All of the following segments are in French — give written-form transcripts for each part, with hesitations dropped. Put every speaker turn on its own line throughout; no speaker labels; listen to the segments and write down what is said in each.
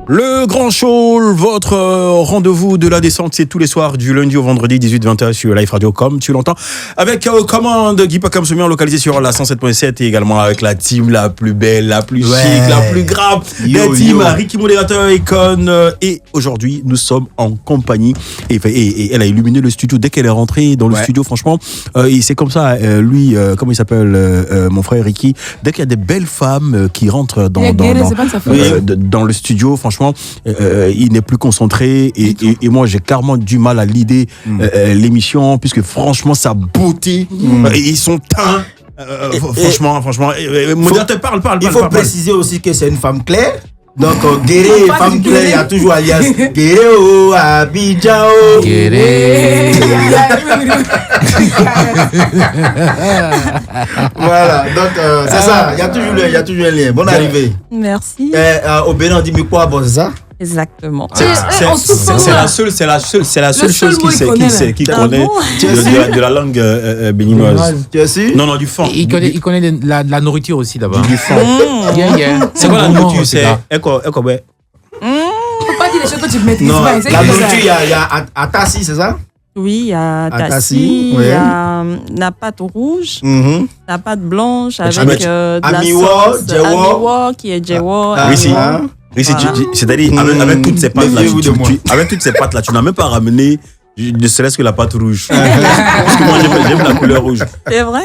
Le Grand Show, votre rendez-vous de la descente, c'est tous les soirs du lundi au vendredi 18-20h sur Live Radio, comme tu l'entends, avec commande Guy Pacam Soumian, localisé sur la 107.7 et également avec la team la plus belle, la plus chic, la plus grave, la team Ricky Modérateur Icon. Et aujourd'hui, nous sommes en compagnie et elle a illuminé le studio dès qu'elle est rentrée dans le studio, franchement. Et c'est comme ça, lui, comment il s'appelle, mon frère Ricky, dès qu'il y a des belles femmes qui rentrent dans le studio, franchement, il n'est plus concentré et moi j'ai carrément du mal à l'idée l'émission puisque franchement sa beauté et son teint franchement modérateur parle.
Il faut préciser aussi que c'est une femme claire. Donc Guéré, femme claire, il y a toujours alias Guéré Abidjan Guéré. Voilà, donc c'est ça, il y a toujours un lien. Bonne arrivée.
Merci.
Au Bénin on dit mais quoi, bon, c'est ça?
Exactement.
C'est la seule chose qu'il connaît de la langue béninoise.
Tu es sûr?
Non, du fond.
Il connaît de la nourriture aussi là-bas.
Du fond.
C'est
quoi la nourriture? C'est quoi?
Faut pas dire les choses que tu maîtrises
pas.
La
nourriture, il y a Atassi, c'est ça?
Oui, il y a Tassi, il y a la pâte rouge, la pâte blanche avec de la sauce Amiwa qui est Djewo.
Oui, c'est-à-dire avec toutes ces pâtes là, tu n'as même pas ramené ne serait-ce que la pâte rouge. Parce que moi j'aime la couleur rouge.
C'est vrai.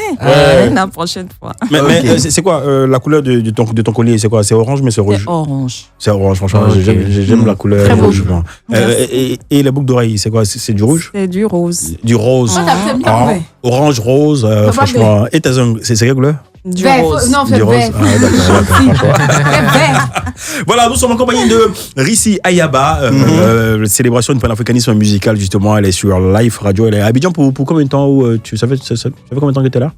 La prochaine fois.
Mais c'est quoi la couleur de ton collier? C'est quoi? C'est orange mais c'est rouge.
C'est orange.
C'est orange, franchement. J'aime la couleur rouge. Et les boucles d'oreilles, c'est quoi? C'est du rouge?
C'est du rose.
Du rose. Orange, rose, franchement. Et tes ongles, c'est quelle couleur?
Du rose.
Non, c'est vert.
Voilà, nous sommes en compagnie de Rissi Ayaba, célébration du panafricanisme musical, justement. Elle est sur Live Radio. Elle est à Abidjan pour combien de temps? Ça fait combien de temps que tu es là?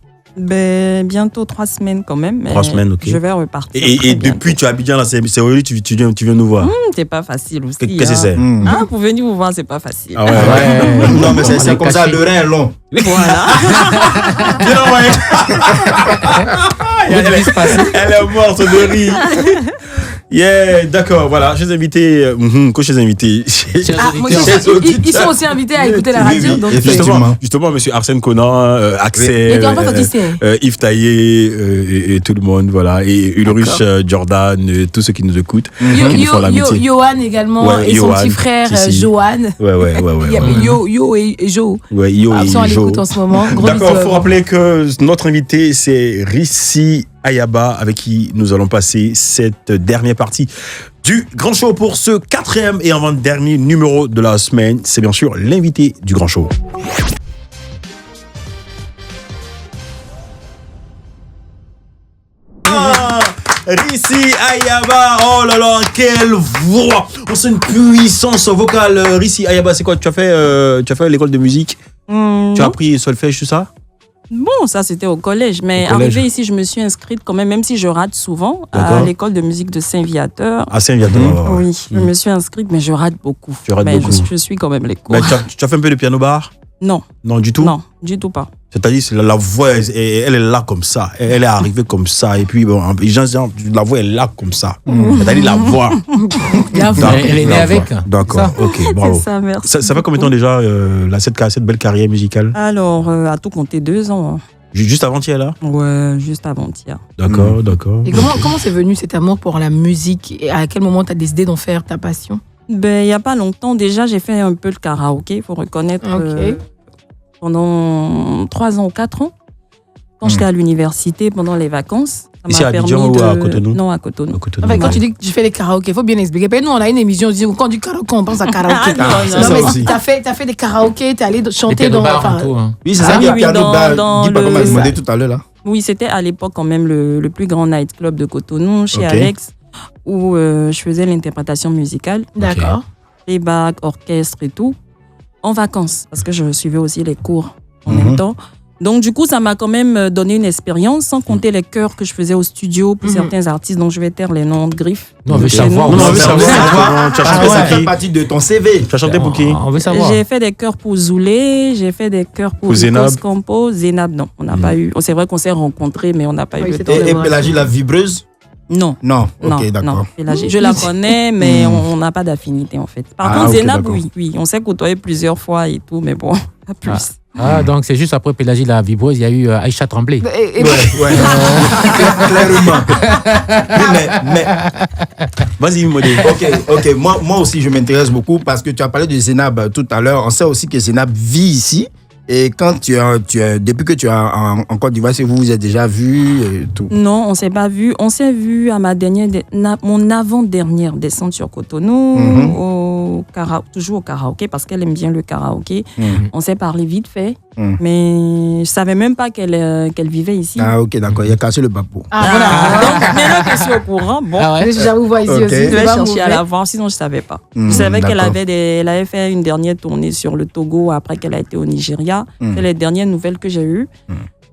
Bientôt 3 semaines quand même.
3 semaines, ok.
Je vais repartir.
Et depuis tu es à Abidjan, là, c'est aujourd'hui tu viens nous voir.
C'est pas facile aussi.
Qu'est-ce que c'est?
Pour venir vous voir, c'est pas facile.
Ah ouais.
Non, mais c'est comme ça, le rein est long.
Voilà.
Elle est morte de rire. Yeah, d'accord, voilà, chers invités, chers invités.
Ils sont aussi invités à écouter la radio. Donc
justement, monsieur Arsène Conan, Axel, Yves Taillé, et tout le monde, voilà, et Ulrich Jordan, tous ceux qui nous écoutent, qui nous font l'amitié.
Johan également, et son petit frère Johan.
Ouais.
Il y a Yo et Jo.
Ouais, Yo et Jo.
Ils sont à l'écoute en ce moment.
D'accord, il faut rappeler que notre invité, c'est Rissi Ayaba, avec qui nous allons passer cette dernière partie du Grand Show pour ce 4e et avant-dernier numéro de la semaine. C'est bien sûr l'invité du Grand Show. Rissi Ayaba, oh là là, quelle voix! On sent une puissance vocale. Rissi Ayaba, c'est quoi? Tu as fait l'école de musique? Tu as appris solfège, tout ça?
Bon, ça c'était au collège, mais arrivé ici, je me suis inscrite quand même si je rate souvent, à l'école de musique de Saint-Viateur.
À Saint-Viateur,
oui. Je me suis inscrite, mais je rate beaucoup. Je suis quand même les cours.
Mais tu as fait un peu de piano bar?
Non.
Non, du tout?
Non, du tout pas.
C'est-à-dire, la voix, elle est là comme ça. Elle est arrivée comme ça. Et puis, bon, les gens disent, la voix est là comme ça. C'est-à-dire, la voix.
Elle est née avec.
D'accord, ok, bravo.
C'est ça, merci.
Ça fait combien de temps déjà, cette belle carrière musicale?
Alors, à tout compter 2 ans.
Juste avant-hier, là?
Ouais, juste avant-hier.
D'accord.
Et comment c'est venu cet amour pour la musique? Et à quel moment tu as décidé d'en faire ta passion?
Il n'y a pas longtemps, déjà, j'ai fait un peu le karaoké, il faut reconnaître. Pendant 3 ans ou 4 ans, quand j'étais à l'université, pendant les vacances.
Ici à Abidjan ou à Cotonou?
Non, à Cotonou.
Enfin, quand tu dis que tu fais les karaokés, il faut bien expliquer. Nous, on a une émission, on dit quand on dit karaoké, on pense à karaoké. Mais t'as fait des karaokés, t'es allé chanter dans...
Oui, c'est ça, il y a piano bar. Guy Pacam m'a demandé tout à l'heure, là.
Oui, c'était à l'époque quand même le plus grand nightclub de Cotonou, chez Alex, où je faisais l'interprétation musicale.
D'accord.
Playback, orchestre et tout. En vacances, parce que je suivais aussi les cours en même temps. Donc, du coup, ça m'a quand même donné une expérience, sans compter les chœurs que je faisais au studio pour certains artistes. Donc, je vais taire les noms de griffes.
Non, on veut savoir.
Tu as chanté ça fait partie de ton CV.
Tu as chanté pour qui?
On veut savoir.
J'ai fait des chœurs pour Zoulé, j'ai fait des chœurs pour
Zénab.
Campo. Zénab, non, on n'a pas eu. C'est vrai qu'on s'est rencontrés, mais on n'a pas eu le temps.
Et Pélagie, la vibreuse?
Non.
Non, ok,
Non,
d'accord.
Pélagie. Je la connais, mais on n'a pas d'affinité en fait. Par contre,
ok,
Zénab,
d'accord.
oui. On s'est côtoyé plusieurs fois et tout, mais bon, pas plus.
Donc c'est juste après Pélagie la vibreuse, il y a eu Aïcha Tremblay.
Et-
Ouais. Clairement. mais
Vas-y, Modé.
ok. Moi aussi, je m'intéresse beaucoup parce que tu as parlé de Zénab tout à l'heure. On sait aussi que Zénab vit ici. Et quand depuis que tu es en Côte d'Ivoire, si vous vous êtes déjà vu et tout.
Non, on s'est pas vu. On s'est vu à mon avant-dernière descente sur Cotonou, toujours au karaoké, parce qu'elle aime bien le karaoké. On s'est parlé vite fait, mais je savais même pas qu'elle vivait ici.
Ah, ok, d'accord. Il a cassé le papo.
Ah, voilà.
Donc, maintenant que je suis au courant, bon,
Ah ouais.
J'avoue, voir ici
Ok.
aussi.
je
c'est
vais
pas
chercher à
mauvais.
la voir, sinon je savais pas. Je savais qu'elle
d'accord.
elle avait fait une dernière tournée sur le Togo après qu'elle a été au Nigeria. C'est les dernières nouvelles que j'ai eues.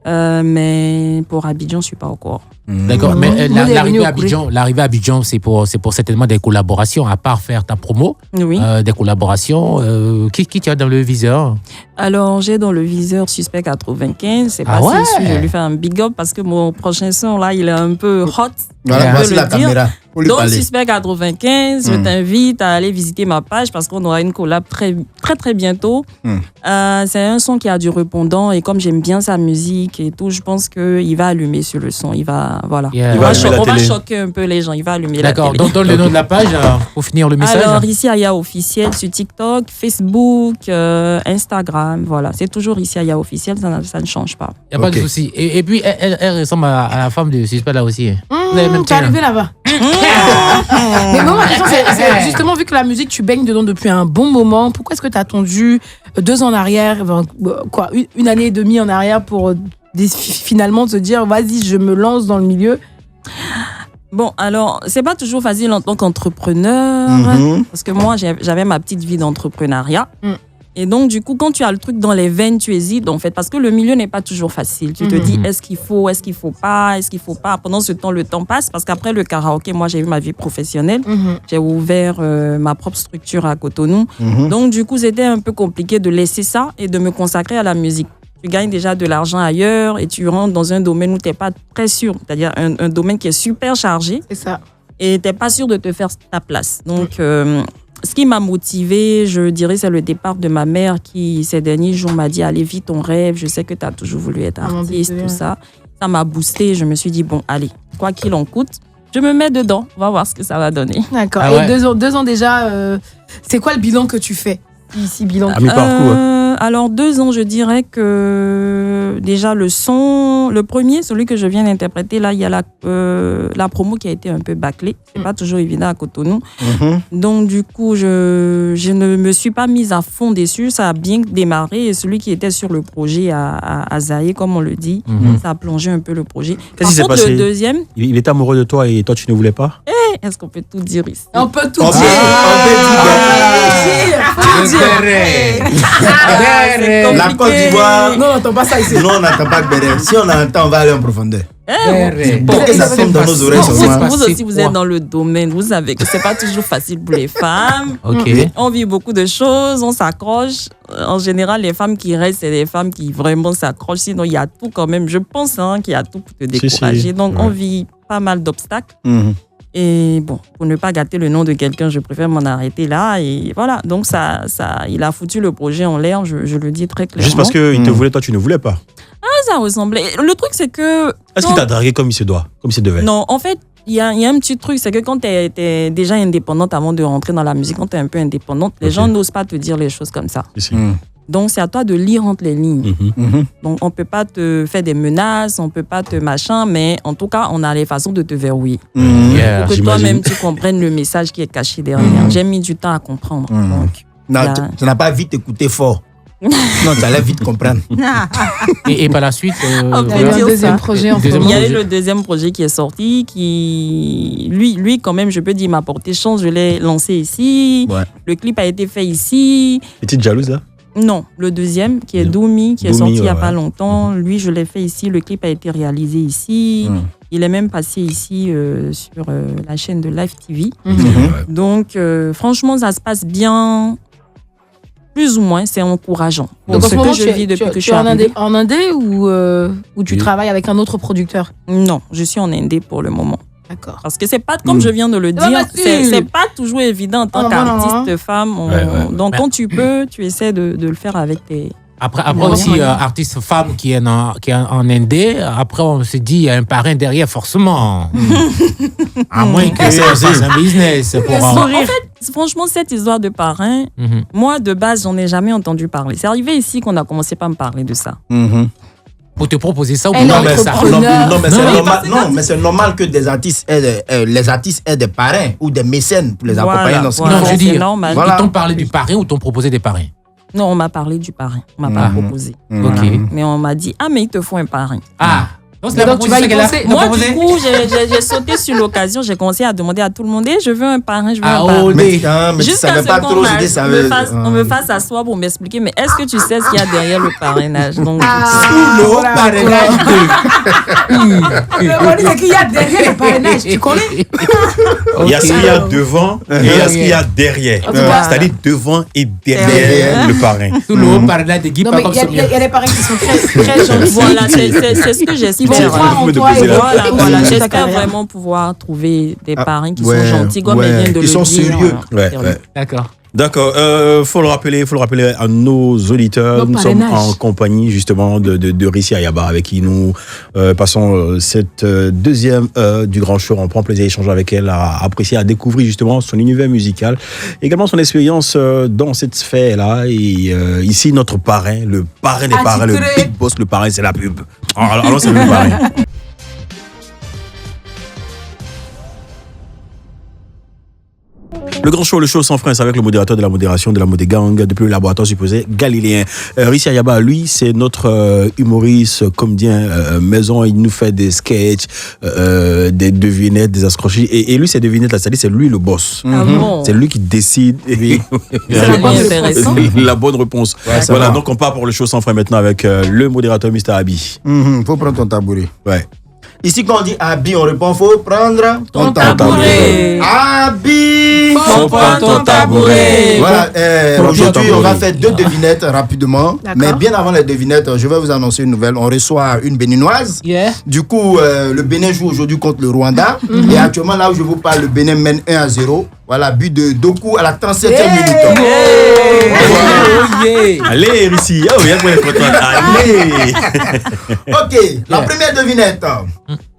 Mais pour Abidjan, je suis pas au courant.
D'accord,
Mmh.
mais
Modé est
l'arrivée
venu
à
au poulet.
L'arrivée à Abidjan, c'est pour certainement des collaborations, à part faire ta promo,
Oui.
des collaborations. Qui tu as dans le viseur?
Alors, j'ai dans le viseur Suspect 95. C'est pas
Ah ouais?
si je lui fais un big up parce que mon prochain son, là, il est un peu hot.
Voilà,
on
voici
peut
la
le dire.
caméra. Pour lui
Donc,
parler.
Suspect 95, je t'invite à aller visiter ma page parce qu'on aura une collab très, très, très bientôt. C'est un son qui a du répondant et comme j'aime bien sa musique et tout, je pense qu'il va allumer sur le son. Il va, voilà.
Yeah.
Il va allumer la
on va
télé.
choquer un peu les gens. Il va allumer la
D'accord,
télé.
donc donne le nom de la page pour finir le message.
Alors, ici, Aya officiel sur TikTok, Facebook, Instagram. Voilà, c'est toujours ici, Aya officiel, ça ne change pas.
Il n'y a pas de
Ok.
souci. Et puis, elle ressemble à la femme de Suspect là aussi. Vous avez même
T'es arrivé là-bas. Mais moi, ma question, c'est justement, vu que la musique, tu baignes dedans depuis un bon moment, pourquoi est-ce que tu as attendu 2 ans en arrière, une année et demie en arrière pour finalement te dire, vas-y, je me lance dans le milieu?
Bon, alors, c'est pas toujours facile en tant qu'entrepreneur, parce que moi, j'avais ma petite vie d'entrepreneuriat. Et donc, du coup, quand tu as le truc dans les veines, tu hésites, en fait, parce que le milieu n'est pas toujours facile. Tu te dis, est-ce qu'il faut pas, est-ce qu'il faut pas. Pendant ce temps, le temps passe, parce qu'après le karaoké, moi, j'ai eu ma vie professionnelle. J'ai ouvert ma propre structure à Cotonou. Donc, du coup, c'était un peu compliqué de laisser ça et de me consacrer à la musique. Tu gagnes déjà de l'argent ailleurs et tu rentres dans un domaine où tu n'es pas très sûr, c'est-à-dire un domaine qui est super chargé
C'est ça.
et tu n'es pas sûr de te faire ta place. Donc, ce qui m'a motivée, je dirais, c'est le départ de ma mère qui, ces derniers jours, m'a dit « Allez, vis ton rêve, je sais que tu as toujours voulu être artiste, tout ça. » Ça m'a boosté, je me suis dit « Bon, allez, quoi qu'il en coûte, je me mets dedans, on va voir ce que ça va donner. »
D'accord.
Ah
Et
ouais.
2 ans déjà, c'est quoi le bilan que tu fais ici, bilan
À mi-parcours.
Alors, 2 ans, je dirais que déjà le son, le premier, celui que je viens d'interpréter, là, il y a la promo qui a été un peu bâclée. C'est pas toujours évident à Cotonou. Donc, du coup, je ne me suis pas mise à fond dessus. Ça a bien démarré. Et celui qui était sur le projet à Zaï, comme on le dit, ça a plongé un peu le projet.
Qu'est-ce qui s'est
Par contre,
passé?
le deuxième,
Il est amoureux de toi et toi, tu ne voulais pas?
est-ce qu'on peut tout dire ici?
On peut tout
On
dire.
La Côte d'Ivoire,
Non, on n'entend pas ça ici.
nous on n'entend pas de béret. Si on entend, on va aller en profondeur. Pour que ça
c'est
tombe dans nos oreilles.
Vous,
seulement.
vous aussi, vous êtes dans le domaine. Vous savez que c'est pas toujours facile pour les femmes.
Ok.
On vit beaucoup de choses, on s'accroche. En général, les femmes qui restent, c'est des femmes qui vraiment s'accrochent. Sinon, il y a tout quand même. Je pense qu'il y a tout pour te décourager.
si.
Donc, on vit pas mal d'obstacles. Et bon, pour ne pas gâter le nom de quelqu'un, je préfère m'en arrêter là. Et voilà. Donc, il a foutu le projet en l'air, je le dis très clairement.
Juste parce qu'il te voulait, toi, tu ne voulais pas.
Ça ressemblait. Le truc, c'est que.
Est-ce qu'il t'a dragué comme il se doit, comme il se devait?
Non, en fait, il y a un petit truc, c'est que quand tu es déjà indépendante avant de rentrer dans la musique, quand tu es un peu indépendante, les gens n'osent pas te dire les choses comme ça.
Ici.
Donc, c'est à toi de lire entre les lignes.
Mhm.
Donc, on peut pas te faire des menaces, on peut pas te machin, mais en tout cas, on a les façons de te verrouiller.
Yeah.
Pour que
j'imagine.
toi-même, tu comprennes le message qui est caché derrière. J'ai mis du temps à comprendre. Donc,
Non,
là.
tu n'as pas vite écouté fort. Non, tu allais vite comprendre.
Et par la suite,
On peut
Il y a
dire
un deuxième
ça.
projet en
Deuxième
il y a
projet.
eu le deuxième projet qui est sorti, qui, lui quand même, je peux dire, m'a porté chance. Je l'ai lancé ici.
Ouais.
Le clip a été fait ici.
Petite jalouse, là?
Non, le deuxième, qui est
Bien.
Doumi, qui est
Doumi,
sorti il n'y a
ouais,
pas
ouais.
longtemps. Lui, je l'ai fait ici. Le clip a été réalisé ici. Il est même passé ici sur la chaîne de Live TV. Donc, franchement, ça se passe bien. Plus ou moins, c'est encourageant.
Donc, en
ce
ce moment,
que je vis depuis que je suis
en
arrivée.
Indé ou tu
Oui.
travailles avec un autre producteur?
Non, je suis en Indé pour le moment.
D'accord.
Parce que c'est pas, comme je viens de le
pas
dire,
facile.
c'est pas toujours évident en tant
Ah, non,
qu'artiste
non.
femme. Donc, quand tu peux, tu essaies de le faire avec tes.
Après
Ouais.
aussi, artiste femme qui est en indé, après on se dit, il y a un parrain derrière, forcément. À moins que ça fasse un business pour...
Bon, en fait, franchement, cette histoire de parrain, moi, de base, j'en ai jamais entendu parler. C'est arrivé ici qu'on a commencé par me parler de ça.
Pour te proposer ça ou
Elle
pour
est
parler de ça.
entrepreneur.
Non, mais c'est
Non,
normal. Non, mais c'est normal que des artistes les artistes aient des parrains ou des mécènes pour les accompagner dans ce qu'ils
Non,
font.
je veux
c'est
dire,
normal.
Voilà.
ils t'ont parlé du parrain ou t'ont proposé des parrains?
Non, on m'a parlé du parrain. On m'a pas proposé.
Ok.
Mais on m'a dit, ah, mais il te faut un parrain.
Ah, donc c'est
Mais
la
donc, tu vas y
proposition
penser.
qu'elle a
Moi,
proposée?
du coup, j'ai sauté sur l'occasion. J'ai commencé à demander à tout le monde, eh, je veux un parrain, je veux
Ah,
un parrain.
oh,
Mais tu
Jusqu'à
savais
ce
pas
qu'on
trop ce que ça veut.
on me fasse asseoir pour m'expliquer, mais est-ce que tu sais ce qu'il y a derrière le parrainage? Donc,
Sous le
voilà,
parrainage
On dit qu'il y a derrière le parrainage, tu connais?
Il y a ce qu'il y a devant et il y a ce qu'il y a derrière.
En tout cas,
C'est-à-dire devant et derrière
Derrière.
le parrain.
Sous le parrainage de Guy,
Non,
pas
mais
comme
il y a
ça.
des parrains qui sont très gentils.
voilà, c'est ce que
Ils vont
j'espère.
croire en
Vous me
toi et
posez la-
Voilà,
vont
voilà.
ta
J'espère
carrière.
vraiment pouvoir trouver des parrains qui
ouais,
sont gentils, comme
ouais.
elle vient de
Ils
le
sont
dire.
sérieux.
Ouais, ouais.
D'accord.
D'accord. Faut le rappeler à nos auditeurs.
Nos
Nous sommes
parrainages.
en compagnie justement de Rissi Ayaba avec qui nous passons cette deuxième du grand show. On prend plaisir à échanger avec elle, à apprécier, à découvrir justement son univers musical, également son expérience dans cette sphère-là. Et ici notre parrain, le parrain des parrains, le
Attitré.
big boss, le parrain, c'est la pub. Alors c'est le parrain. Le grand show, le show sans frein, c'est avec le modérateur de la modération de la Modégang depuis le laboratoire supposé galiléen. Rissi Ayaba, lui, c'est notre humoriste, comédien maison. Il nous fait des sketchs, des devinettes, des accrochis. Et lui, ces devinettes-là, c'est-à-dire c'est lui le boss.
Ah bon?
C'est lui qui décide.
C'est la bonne intéressant.
La bonne réponse.
Ouais, ça
Voilà,
va.
donc on part pour le show sans frein maintenant avec le modérateur Mr. Abi.
Faut prendre ton tabouret.
Ouais.
Ici, quand on dit Abi, on répond faut prendre
Ton tabouret.
Abi,
Faut prendre ton tabouret.
Voilà, aujourd'hui, on va
tabouret.
faire deux devinettes rapidement.
D'accord.
Mais bien avant les devinettes, je vais vous annoncer une nouvelle. On reçoit une béninoise.
Yeah.
Du coup, le Bénin joue aujourd'hui contre le Rwanda. Et actuellement, là où je vous parle, le Bénin mène 1-0. Voilà, but de Doku à la 37e minute.
Oh yeah.
Allez, Rissi. Oh, il y a quoi les contents. Allez.
Ok, la première devinette.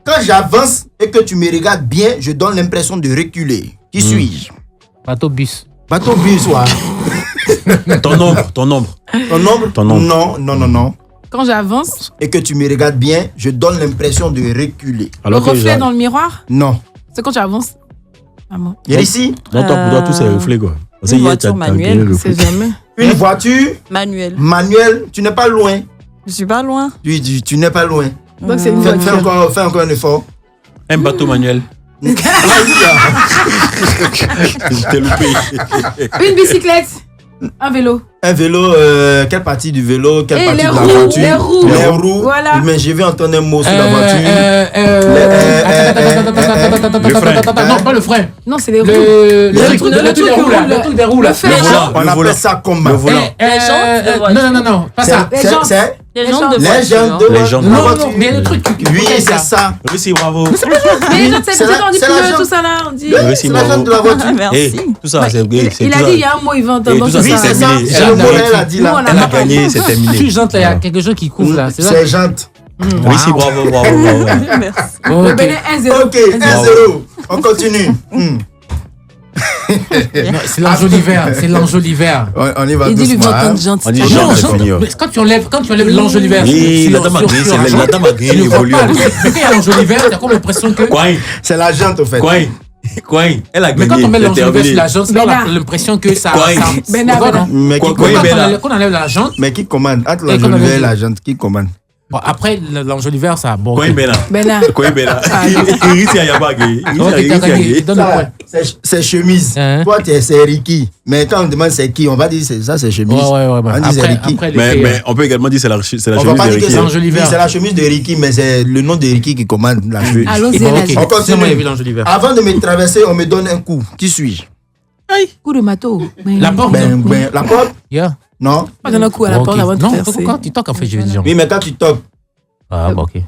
Quand j'avance et que tu me regardes bien, je donne l'impression de reculer. Qui suis-je?
Bateau bus.
Bateau bus, ouais.
Ton nombre.
Ton nombre?
Ton nombre.
Non.
Quand j'avance,
Et que tu me regardes bien, je donne l'impression de reculer.
le reflet dans le miroir,
Non.
c'est quand tu avances. Ah bon.
Il y a ici
Dans ton pour toi, tout c'est reflet, quoi. Parce
Une
que hier,
voiture
t'as
manuelle,
gagné le
C'est
reflet.
jamais.
une voiture
Manuel.
manuelle. Tu n'es pas loin.
Je suis pas loin.
Tu n'es pas loin.
Donc c'est une
Fais
voiture.
encore un effort.
Un bateau manuel. Je t'ai loupé.
Une bicyclette, un vélo.
Un vélo, quelle partie du vélo, quelle
Et
partie
les
de la
roues,
voiture?
les roues.
Les roues.
Voilà.
Mais je vais entendre un mot sur la voiture.
Non, pas le frein.
Non, c'est les roues.
Le truc des roues là. Le truc des roues là.
Le
Le
fer.
volant.
On
Le
appelle
volant.
ça comment?
Le volant.
Non, pas ça.
Les jantes.
C'est
Les gens de
les
voiture.
gens de
Les gens de
la
Non,
voiture.
non, mais le truc.
Oui, c'est ça.
Rissi, bravo.
Mais les jantes, c'est
C'est
peut-être
la-
on dit
c'est la
pneu,
jante.
tout ça là. On dit.
Rissi,
C'est la
bravo.
jante de la voiture.
Eh,
Merci.
tout ça,
Ouais,
c'est
il a dit il y a un mot, il va
Et
entendre.
tout ça,
Oui, c'est ça.
terminé.
C'est le mot elle a dit
Nous,
là.
on a
Elle a
pas
gagné, c'est
Tu
terminé.
jantes là, il y a quelque chose qui couvre là. C'est ça.
C'est jante.
Rissi, bravo, bravo.
Merci.
Le
Ok.
Bénin 1-0.
Ok, 1-0. On continue.
Non, c'est l'enjoliver. C'est l'enjoliver.
On y va
Il dit lui
doucement.
va
hein.
entendre gentil.
On dit
Non,
genre, c'est
genre,
fini.
mais quand tu enlèves l'enjoliver.
Oui, la dame a gagné, c'est la dame a gagné
Tu ne
les
vois pas.
volumes.
Mais quand il y a l'enjoliver, tu as comme l'impression que.
Coin,
C'est la jante au fait.
coin. Elle a
Mais quand
gagné.
on met
c'est
l'enjoliver sur
terminé.
la jante, là, on a
Bena.
l'impression que ça.
Quoi?
Bena,
Tu vois,
Bena.
non?
Mais qui
Quoi,
commande?
quoi, Bena.
Quand on enlève la jante,
Mais qui commande? Entre la
Et qu'on
jolivet
avait
et la
dit.
jante, qui commande?
bon, après l'enjoliver, ça. Bon.
Coin,
ok.
Bena.
Bena.
Coin, Bena. Rissi, Ayaba, gagné.
Ok, t'as gagné. Donne le
Ça,
point.
c'est chemise.
Hein?
Toi, c'est Ricky. Mais quand on demande c'est qui, on va dire ça, c'est chemise.
Ouais.
On dit c'est Ricky.
Après,
Mais on peut également dire c'est la
On
chemise
va pas
de
dire que
Ricky.
c'est
l'enjoliver.
oui, c'est la chemise de Ricky, mais c'est le nom de Ricky qui commande la chemise.
Allons-y,
Bon,
la
ok.
On continue.
Sinon, moi, il y avait l'enjoliver.
Avant de me traverser, on me donne un coup. Qui suis-je?
Coup de matos.
La porte.
La porte?
Yeah.
Non?
Pas donner un coup à la
Ok.
porte avant de
Non,
faire.
quand tu toques, en fait, je vais dire.
Oui, mais quand tu toques,
Ah, bon, ok.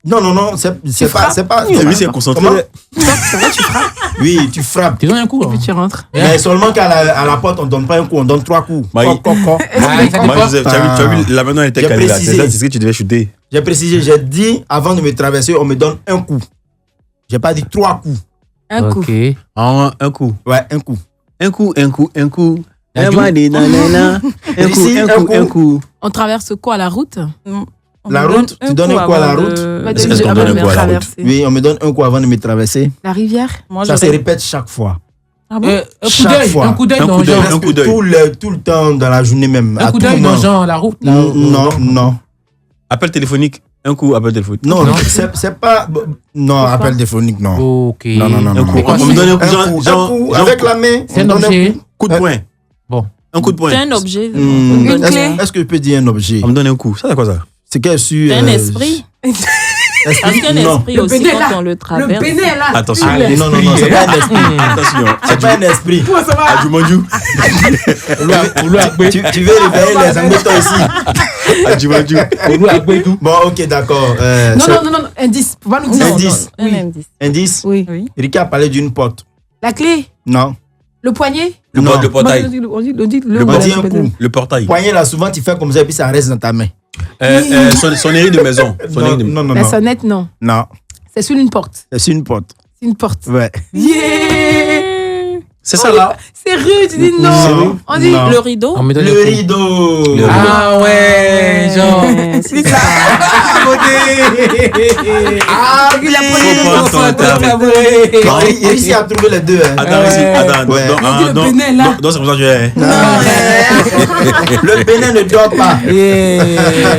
Non, c'est pas.
Lui, c'est concentré.
Comment?
C'est vrai, tu frappes
Oui, tu frappes.
Tu donnes un coup.
et puis tu rentres.
Mais seulement qu'à la porte, on donne pas un coup, on donne 3 coups.
Bah,
Coc, coc, coc.
Ça
Moi,
dépend.
Joseph, tu as vu, là maintenant, elle était
J'ai
calée là.
précisé.
C'est ça, c'est ce que tu devais shooter.
J'ai précisé, j'ai dit, avant de me traverser, on me donne un coup. J'ai pas dit 3 coups.
Un coup.
Ok.
Ah, un coup.
Ouais, un coup.
Un coup.
La joue.
Un
Ici,
un coup.
On traverse quoi, la route?
On
La
me
route, tu donnes un coup à la
avant
route?
de-
Est-ce qu'on donne un coup à la route?
Oui, on me donne un coup avant de me traverser.
La rivière?
Moi,
Ça se
j'aurais-
répète chaque fois.
Ah bon?
Un coup
Chaque
d'œil.
fois.
Un coup d'œil
Un
dans
coup d'œil,
genre.
un coup d'œil.
Tout le temps dans la journée même.
Un
à
coup
tout
d'œil dans
moment.
genre la route.
Non.
Appel téléphonique. Un coup, appel téléphonique.
Non,
Non.
c'est pas. Non, appel téléphonique, non.
Ok.
Non.
Un coup.
Mais quoi,
On me donne un coup.
Un coup,
Genre,
avec la main.
C'est
on
un
donne
objet.
coup de poing.
Bon.
Un coup de poing.
C'est un objet.
Hmm,
Une clé.
Est-ce que je peux dire un objet?
On me donne un coup. Ça, c'est quoi ça?
C'est qu'elle su.
C'est un esprit. Parce qu'un
Non.
esprit aussi,
bénin,
quand
là.
on le
Le
traverse.
bénin, là.
Attention.
Ah,
Non, c'est pas un esprit.
Attention.
C'est pas un esprit.
Adjumanju.
Tu veux réveiller les Angleterres ici.
Adjumanju.
Bon, ok, d'accord.
Non. Indice. Faut pas nous dire.
Indice.
Un
Oui.
indice.
Indice.
Oui.
Oui.
Rika a parlé d'une porte.
La clé.
Non.
Le poignet.
Le
Non.
portail.
On dit
On dit un coup.
Le portail.
Poignet, là, souvent, tu fais comme ça et puis ça reste dans ta main.
Sonnerie de maison. Sonnerie de maison.
Non.
La sonnette, non.
Non.
C'est sur une porte.
C'est une porte.
C'est une porte.
Ouais.
Yeah.
C'est ça là.
C'est rude, tu dis
C'est
non.
rude.
On dit
Non.
Le rideau.
On me donne
Le
un coup.
rideau.
Le rideau.
Ah ouais, genre.
C'est ça.
Ah,
il a
Faut prendre ton temps.
Non, il réussit à trouver les deux. Hein.
Attends, ici, attends.
Ouais.
On dit le Bénin, là.
Non, c'est pour ça que je.
Le Bénin ne dort pas.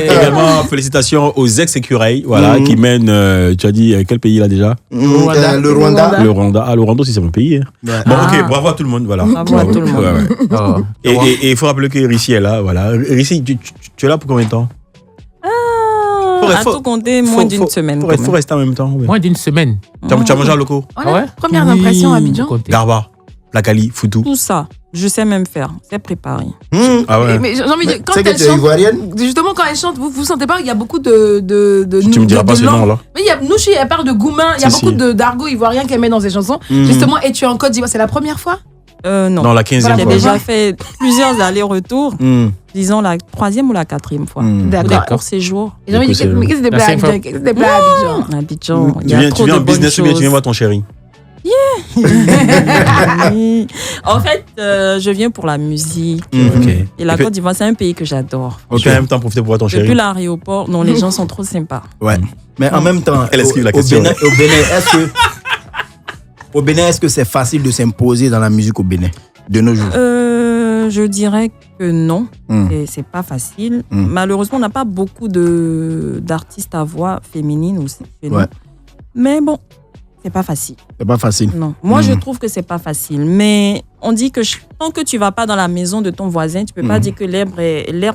Également, félicitations aux ex-écureuils, voilà, qui mènent, tu as dit, quel pays là déjà?
Le Rwanda.
Le Rwanda. Ah, le Rwanda aussi, c'est mon pays. Hein.
Ouais.
Bon,
Ah.
ok, bravo à tout le monde, voilà.
Bravo à tout le monde.
Ouais, ouais.
Oh.
Et il faut rappeler que Rissi est là, voilà. Rissi, tu es là pour combien de temps?
À tout compter, moins d'une semaine. quand
Faut
même.
rester en même temps. Ouais.
Moins d'une semaine.
Tu as mangé à loco?
Voilà.
Ah ouais?
Première impression à Abidjan.
Comptez.
Garba, Plakali, Foutou.
Tout ça, je sais même faire. C'est préparé.
Ah ouais.
Mais j'ai envie de dire, quand
C'est que
elle
tu es
chante,
ivoirienne?
justement, quand elle chante, vous sentez pas qu'il y a beaucoup de
Tu me diras pas ce
langues.
nom là.
Mais il y a Nouchi, elle parle de Goumin, il y a
Si,
beaucoup
si.
d'argot ivoirien qu'elle met dans ses chansons. Justement, et tu es en Côte d'Ivoire, c'est la première fois?
Non.
Non, la 15e
J'ai
fois.
déjà fait plusieurs allers-retours, disons la 3e ou la 4e fois. Pour des
D'accord.
courts séjours.
Et j'ai envie de dire, mais qu'est-ce que c'était
La
à
cinq fois.
Abidjan? Qu'est-ce que c'était à Abidjan?
À Abidjan, il y
Tu
a
viens,
trop
tu viens
de
en
bonnes
business ou bien tu viens
choses.
voir ton chéri?
Oui. En fait, je viens pour la musique.
Ok.
Et la
Et puis-
Côte d'Ivoire, c'est un pays que j'adore.
Tu as en même temps profité pour voir ton
Depuis
chéri.
l'aéroport, non, les gens sont trop sympas.
Ouais. Mais en même temps,
Elle esquive la question.
Au Bénin, est-ce que c'est facile de s'imposer dans la musique au Bénin de nos jours?
Je dirais que non,
Mm.
c'est pas facile.
Mm.
Malheureusement, on n'a pas beaucoup d'artistes à voix féminine aussi chez nous.
Ouais.
Mais bon, c'est pas facile.
C'est pas facile.
Non, moi
Mm.
je trouve que c'est pas facile. Mais on dit que tant que tu vas pas dans la maison de ton voisin, tu peux pas dire que l'herbe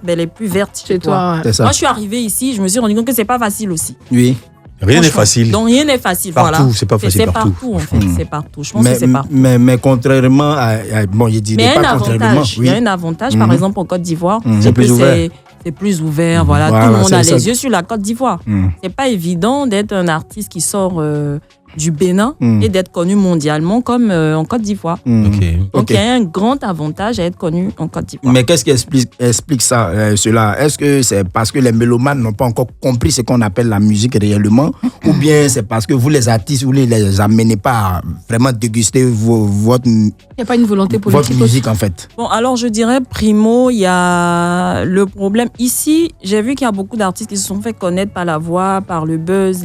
elle est plus verte
Chez toi, ouais.
C'est ça.
Moi, je suis arrivée ici, je me suis rendu compte que c'est pas facile aussi.
Oui.
Rien n'est
Franchement.
facile.
Donc rien n'est facile.
Partout,
voilà.
c'est pas facile
C'est
partout.
partout en fait.
Mm.
C'est partout. Je pense que c'est partout.
Mais contrairement à bon, je
Mais il y
dirais
a
pas
un
contrairement.
avantage. Il y
Oui.
a un avantage, par
Mhm.
exemple, en Côte d'Ivoire.
Mhm.
C'est
C'est plus
que
ouvert.
c'est plus ouvert. Voilà,
Voilà,
tout le monde
c'est
a
ça.
les yeux sur la Côte d'Ivoire.
Mm.
C'est pas évident d'être un artiste qui sort du Bénin
Mhm.
et d'être connu mondialement comme en Côte d'Ivoire.
Mm.
Ok.
Donc
Ok.
il y a un grand avantage à être connu en Côte d'Ivoire.
Mais qu'est-ce qui explique ça, cela? Est-ce que c'est parce que les mélomanes n'ont pas encore compris ce qu'on appelle la musique réellement? Ou bien c'est parce que vous, les artistes, vous ne les amenez pas à vraiment déguster votre
Il n'y a pas une volonté politique
musique, en fait?
Bon, alors je dirais, primo, il y a le problème. Ici, j'ai vu qu'il y a beaucoup d'artistes qui se sont fait connaître par la voix, par le buzz,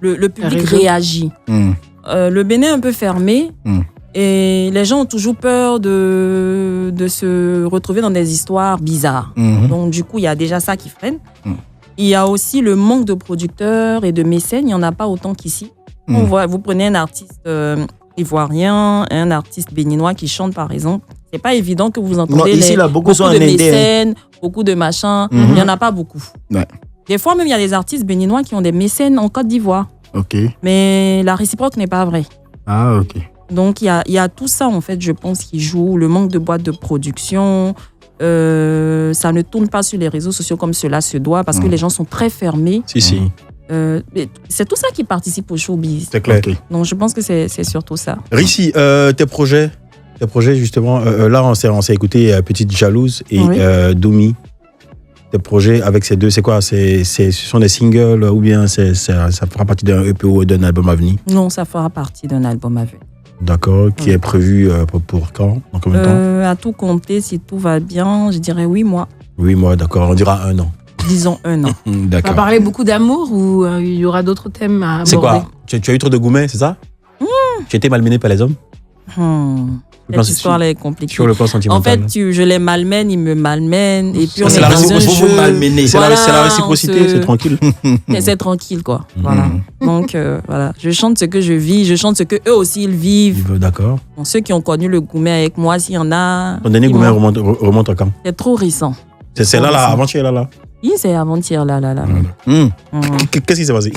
le public
réseau.
réagit.
Mm.
Le Bénin est un peu fermé
Mm.
et les gens ont toujours peur de se retrouver dans des histoires bizarres.
Mhm.
Donc du coup, il y a déjà ça qui freine.
Mm.
Il y a aussi le manque de producteurs et de mécènes. Il n'y en a pas autant qu'ici.
Mm.
On voit, vous prenez un artiste ivoirien, un artiste béninois qui chante par exemple. C'est pas évident que vous entendez
Non, ici, là, beaucoup sont
de
en indé, hein.
mécènes, beaucoup de machins.
Mhm.
Il n'y en a pas beaucoup.
Ouais.
Des fois même, il y a des artistes béninois qui ont des mécènes en Côte d'Ivoire.
Ok.
Mais la réciproque n'est pas vraie.
Ah, ok.
Donc, il y a tout ça, en fait, je pense, qui joue. Le manque de boîtes de production. Ça ne tourne pas sur les réseaux sociaux comme cela se doit parce que les gens sont très fermés.
Si, si.
Mais c'est tout ça qui participe au showbiz.
C'est clair.
Ok.
Donc, je pense que c'est surtout ça.
Rissi, tes projets justement, là on s'est écouté Petite Jalouse et
Oui.
Domi. Tes projets avec ces deux, c'est quoi? Ce sont des singles ou bien ça fera partie d'un EP ou d'un album à venir?
Non, ça fera partie d'un album à venir.
D'accord, qui
Oui.
est prévu pour quand? Dans combien de temps?
À tout compter, si tout va bien, je dirais 8 mois.
8 mois, d'accord, on dira 1 an.
Disons 1 an.
On va
D'accord.
parler beaucoup d'amour ou il y aura d'autres thèmes à aborder?
C'est quoi? Tu as eu trop de gourmets, c'est ça? Tu as été malmené par les hommes?
Cette histoire-là est compliquée.
Sur le plan
En
sentimental.
fait, je les malmène, ils me malmènent. Et puis, on
c'est
est
la
dans un
réciprocité,
jeu.
vous malmenez.
C'est
Voilà,
la réciprocité,
on se-
c'est tranquille.
C'est tranquille, quoi. Voilà. Donc, voilà. Je chante ce que je vis, je chante ce que eux aussi ils vivent.
D'accord.
Bon, ceux qui ont connu le gourmet avec moi, s'il y en a.
Ton dernier
ils
gourmet
m'ont-
remonte à quand?
C'est trop récent.
C'est là, avant-hier, là.
Oui, c'est avant-hier, là.
Qu'est-ce qui s'est passé?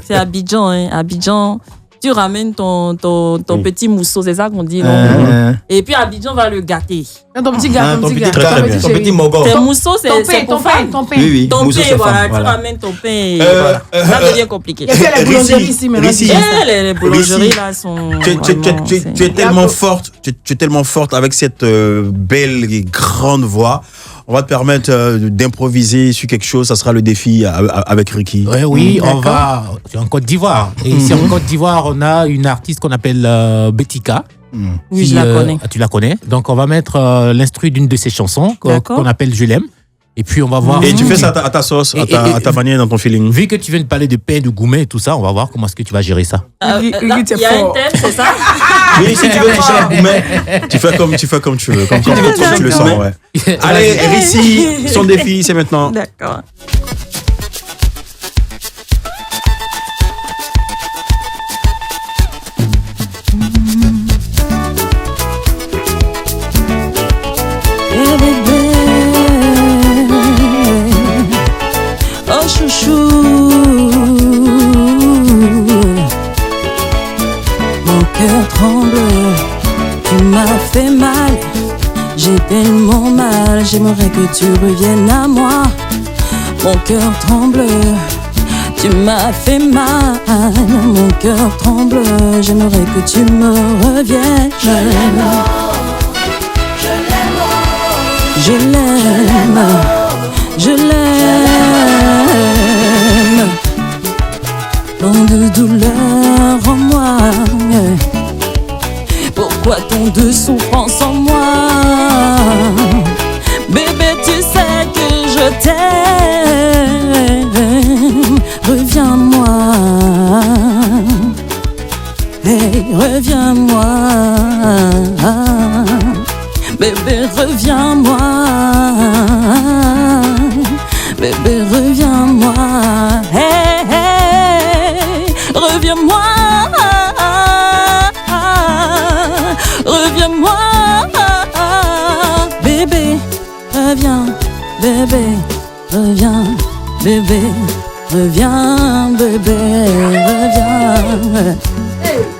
C'est Abidjan, hein. Abidjan. Tu ramènes ton
Oui.
petit mousseau, c'est ça qu'on dit, non? Et puis Abidjan va le gâter.
Ton petit gars, ton petit gars.
très, très bien.
Ton
chéri.
petit mogol.
Tes mousseaux, c'est
Ton
pour
pain,
femmes.
ton pain.
Oui, oui.
Ton
Mousseau,
pain,
c'est
voilà.
femme,
Tu
voilà.
ramènes ton pain. Et voilà. Ça devient compliqué.
Il y a que la boulangerie ici, mais
Rissi,
vas-y.
Les boulangeries, là, sont.
Tu
vraiment,
es tellement forte, tu es tellement forte avec cette belle et grande voix. On va te permettre d'improviser sur quelque chose. Ça sera le défi avec Ricky.
Oui, on va en Côte d'Ivoire. Et ici en Côte d'Ivoire, on a une artiste qu'on appelle Betika.
Oui, je la connais.
Tu la connais. Donc on va mettre l'instru d'une de ses chansons
D'accord.
qu'on appelle Je l'aime. Et puis on va voir.
Et tu fais ça à ta sauce,
Et-
à ta manière, dans ton feeling.
Vu que tu viens de parler de pain, de gourmet et tout ça, on va voir comment est-ce que tu vas gérer ça.
Là,
Hugues,
il
t'es
y a un
fort.
thème, c'est ça?
Oui, si tu veux toucher la gourmet, tu fais comme tu veux, comme tu le sens. Ouais. Allez, Rissi, son défi, c'est maintenant.
D'accord. Eh bébé, oh chouchou, mon cœur tremble, tu m'as fait mal, j'ai tellement mal, j'aimerais que tu reviennes à moi, mon cœur tremble, tu m'as fait mal, mon cœur tremble, j'aimerais que tu me reviennes. Je l'aime, je l'aime, tant de douleur en moi. Pourquoi tant de souffrance en moi? Bébé, tu sais que je t'aime. Reviens-moi, hey, reviens-moi. Bébé, reviens-moi. Bébé, reviens-moi. Hey, hey, reviens-moi. Reviens-moi. Bébé, reviens. Bébé, reviens. Bébé, reviens. Bébé, reviens.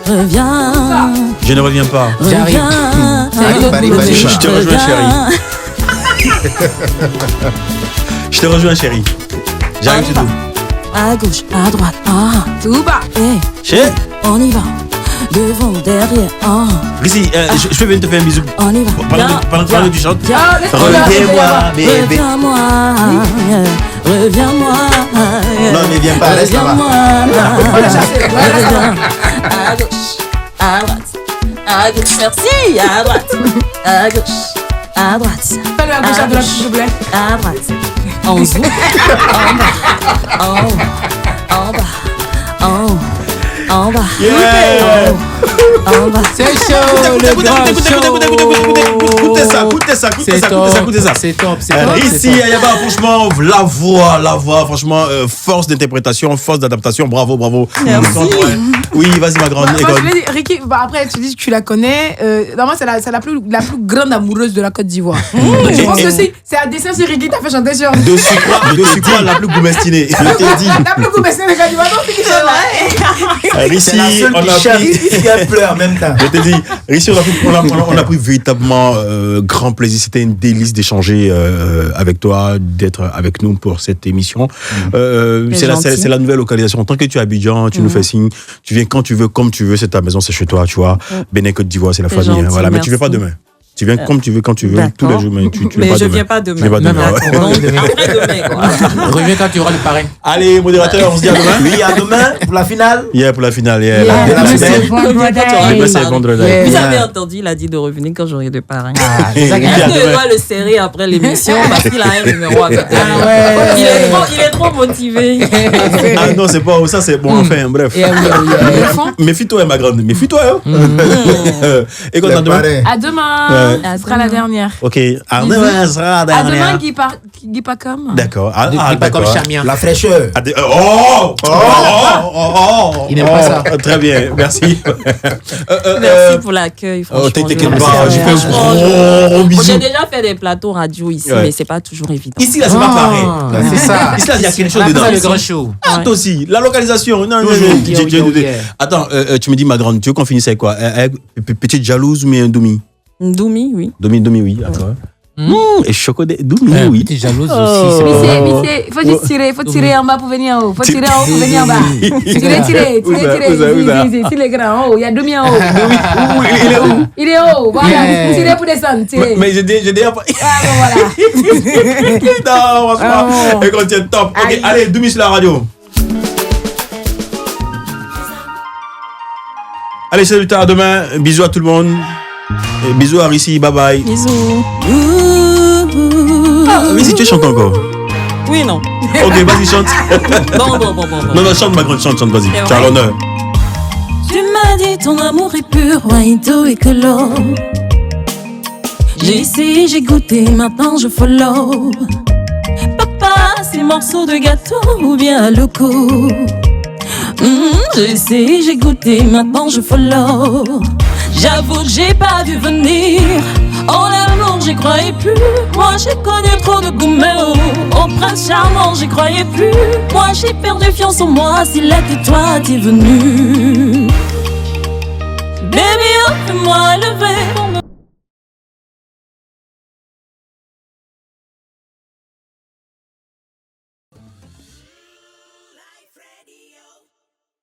Reviens.
Je ne reviens pas.
J'arrive.
Arrive.
Je te rejoins, chérie. Je te rejoins, chérie. J'arrive tout doux.
À gauche, à droite, ah,
Tout bas.
eh,
Chérie,
on y va. Devant, derrière, ah,
Rissi, je peux venir te faire un bisou.
on y va.
Pendant que tu chantes.
Reviens-moi, bébé.
Reviens-moi, reviens-moi.
Non, ne viens pas, reste là-bas.
Reviens. À gauche, à droite, à gauche, merci, à droite, à gauche, à droite,
Fais-le à gauche, à droite, s'il te plaît.
à droite, en dessous, en bas, en haut, en bas, en haut, en bas,
Yeah.
en bas.
C'est chaud, le grand
Écoutez ça,
show.
écoutez ça,
C'est top,
écoutez ça.
c'est top, c'est top.
Rissi Ayaba, franchement, la voix, franchement, force d'interprétation, force d'adaptation, bravo.
Merci.
Oui, vas-y ma grande.
Moi, je
école.
voulais dire, Ricky, bah, après, tu dis que tu la connais. Normalement, c'est la plus grande amoureuse de la Côte d'Ivoire. Donc, je pense que si c'est à dessin sur Ricky, t'as fait chanter sur.
De surcroît, la plus goumestinée. Je t'ai dit.
La plus goût, mais c'est le gars d'Ivoire. Non, c'est qui
Rissi,
C'est la seule
on
qui
a
chante
pris.
et qui pleure. même temps.
Je te dis, Richie, on a pris véritablement grand plaisir. C'était un délice d'échanger avec toi, d'être avec nous pour cette émission. C'est la nouvelle localisation. Tant que tu es à Abidjan, tu nous fais signe. Tu viens quand tu veux, comme tu veux. C'est ta maison, c'est chez toi, tu vois. Bénin, Côte d'Ivoire, c'est la famille.
Gentil,
voilà, mais tu ne
merci.
viens pas demain. Tu viens comme tu veux, quand tu veux, tous les jours, mais tu
Mais
viens pas
je
demain.
viens pas demain.
Tu viens pas demain.
Non,
ouais.
Donc, après demain, quoi.
Reviens quand tu auras le parrain.
Allez, modérateur, on se dit à demain.
Oui, à demain pour la finale.
Yeah, pour la finale. Yeah,
Yeah.
la
Demain,
finale.
c'est
vendredi.
Demain, c'est vendredi.
Vous
Yeah.
avez entendu, il a dit de revenir quand j'aurai de parrain.
Et
Est-ce
à
que je
demain.
dois le serrer après l'émission parce qu'il a un numéro à côté.
ouais.
Il est trop motivé.
Ah non, c'est pas ça, c'est bon, enfin, bref. Méfie-toi, ma grande. Méfie-toi. Hein. Et quand
Les
à demain.
parrains.
À demain.
Ouais.
Ce sera la dernière.
Ok. À demain, ça sera la
À demain,
dernière.
Guy Pacom.
D'accord. Ah,
Dis pas comme
d'accord.
Chamien.
La fraîcheur.
Il n'aime pas ça.
Très bien, merci.
Merci pour l'accueil, franchement.
T'inquiète
je
pas,
remercie.
j'ai fait un
Franchement,
gros bisou.
j'ai déjà fait des plateaux radio ici,
Ouais.
mais c'est pas toujours évident.
Ici, là, c'est pas pareil.
C'est ça.
Ici, là, il y a quelque
On
chose
appelle
dedans.
ça le grand show.
Ah, toi aussi, la localisation. Non,
Toujours.
Attends, tu me dis, ma grande, tu veux qu'on finisse avec quoi? Petite jalouse ou bien Doumi?
Doumi, oui.
Doumi, oui. Attends. Et chocolat, Doumi, oui.
Petite jalouse
Oh.
aussi. c'est
Mais
bon.
c'est, faut juste tirer, faut tirer en bas pour venir en haut. Faut tirer en haut pour venir en bas. Tirer.
Où ça?
Si les grands en haut, il y a demi en haut.
Il est où?
Il est haut, voilà.
Yeah.
Tirer pour descendre, tirer.
Mais j'ai déjà pas.
Ah bon, voilà.
Non, franchement. Et quand tu es top. Ok,
Aïe.
allez, Doumi sur la radio. Allez, salut, à demain. Bisous à tout le monde. Et bisous à Rissi, bye bye.
Bisous.
Mais si tu chantes encore.
Oui, non.
Ok, vas-y, chante.
Bon.
Non, chante, ma grande, chante, vas-y.
C'est
Tu as
vrai?
l'honneur.
Tu m'as dit ton amour est pur, Waito et Colo. J'ai essayé, j'ai goûté, maintenant je follow. Papa, ces morceaux de gâteau ou bien loco. J'ai essayé, j'ai goûté, maintenant je follow. J'avoue que j'ai pas vu venir. Oh l'amour, j'y croyais plus. Moi j'ai connu trop de gourmets. Oh prince charmant, j'y croyais plus. Moi j'ai perdu fiance en moi. Si là que toi t'es venu. Baby, offre-moi le verre.